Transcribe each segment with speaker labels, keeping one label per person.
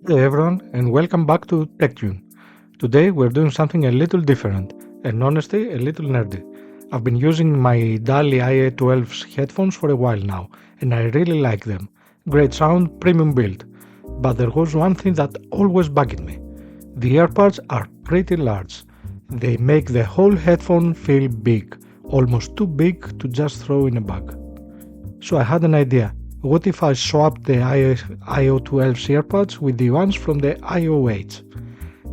Speaker 1: Hey everyone, and welcome back to TechTune. Today we're doing something a little different, and honestly, a little nerdy. I've been using my DALI IO12 headphones for a while now, and I really like them. Great sound, premium build. But there was one thing that always bugged me. The earbuds are pretty large. They make the whole headphone feel big, almost too big to just throw in a bag. So I had an idea. What if I swapped the IO12 earbuds with the ones from the IO8?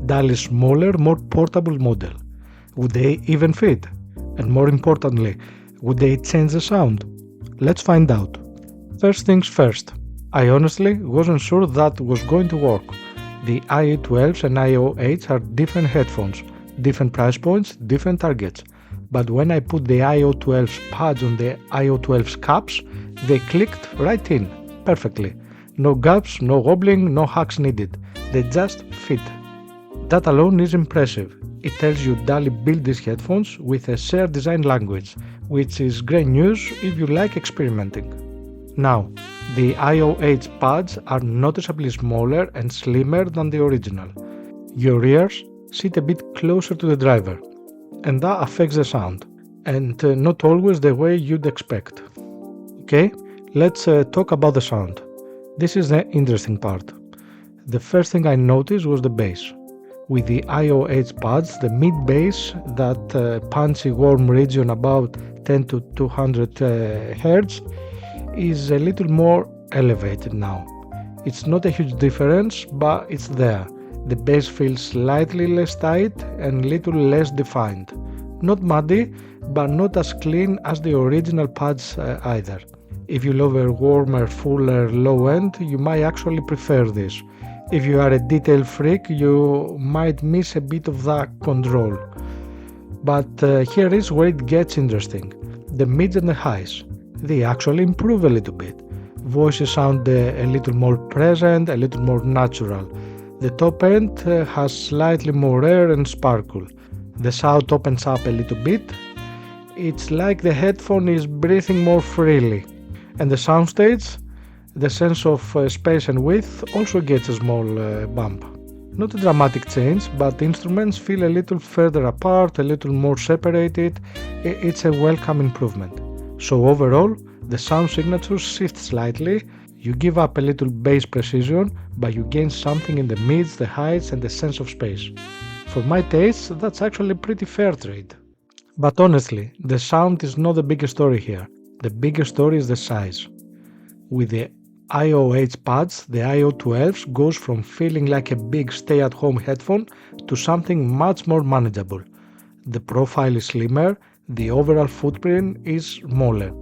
Speaker 1: DALI's smaller, more portable model. Would they even fit? And more importantly, would they change the sound? Let's find out. First things first. I honestly wasn't sure that was going to work. The IO12s and IO8s are different headphones, different price points, different targets. But when I put the IO12's pads on the IO12's caps, they clicked right in, perfectly. No gaps, no wobbling, no hacks needed. They just fit. That alone is impressive. It tells you DALI built these headphones with a shared design language, which is great news if you like experimenting. Now, the IO8 pads are noticeably smaller and slimmer than the original. Your ears sit a bit closer to the driver, and that affects the sound, and not always the way you'd expect. Okay, let's talk about the sound. This is the interesting part. The first thing I noticed was the bass. With the IO8 pads, the mid bass, that punchy warm region about 10 to 200 Hz, is a little more elevated now. It's not a huge difference, but it's there. The bass feels slightly less tight and little less defined. Not muddy, but not as clean as the original pads either. If you love a warmer, fuller low end, you might actually prefer this. If you are a detail freak, you might miss a bit of that control. But here is where it gets interesting. The mids and the highs. They actually improve a little bit. Voices sound a little more present, a little more natural. The top end has slightly more air and sparkle. The sound opens up a little bit. It's like the headphone is breathing more freely. And the soundstage, the sense of space and width also gets a small bump. Not a dramatic change, but the instruments feel a little further apart, a little more separated. It's a welcome improvement. So overall, the sound signature shifts slightly. You give up a little bass precision, but you gain something in the mids, the highs, and the sense of space. For my taste, that's actually a pretty fair trade. But honestly, the sound is not the biggest story here. The biggest story is the size. With the IO8 pads, the IO12s goes from feeling like a big stay-at-home headphone to something much more manageable. The profile is slimmer, the overall footprint is smaller,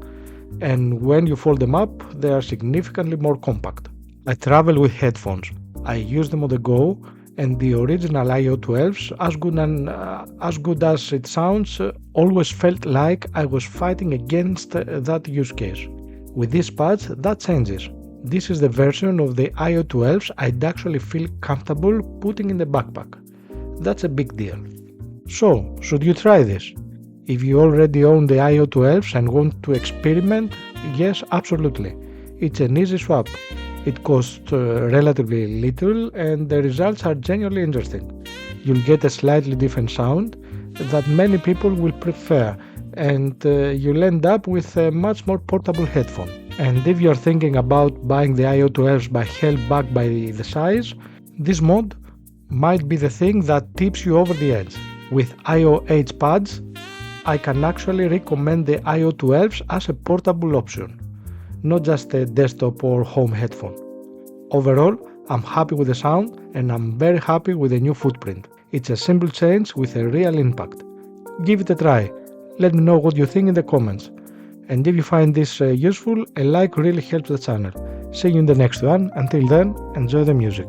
Speaker 1: and when you fold them up, they are significantly more compact. I travel with headphones. I use them on the go, and the original IO12s, as good as it sounds, always felt like I was fighting against that use case. With these pads, that changes. This is the version of the IO12s I'd actually feel comfortable putting in the backpack. That's a big deal. So, should you try this? If you already own the IO12s and want to experiment, yes, absolutely. It's an easy swap. It costs relatively little and the results are genuinely interesting. You'll get a slightly different sound that many people will prefer, and you'll end up with a much more portable headphone. And if you're thinking about buying the IO12s but held back by the size, this mod might be the thing that tips you over the edge. With IO8 pads, I can actually recommend the IO12s as a portable option, not just a desktop or home headphone. Overall, I'm happy with the sound and I'm very happy with the new footprint. It's a simple change with a real impact. Give it a try. Let me know what you think in the comments. And if you find this useful, a like really helps the channel. See you in the next one. Until then, enjoy the music.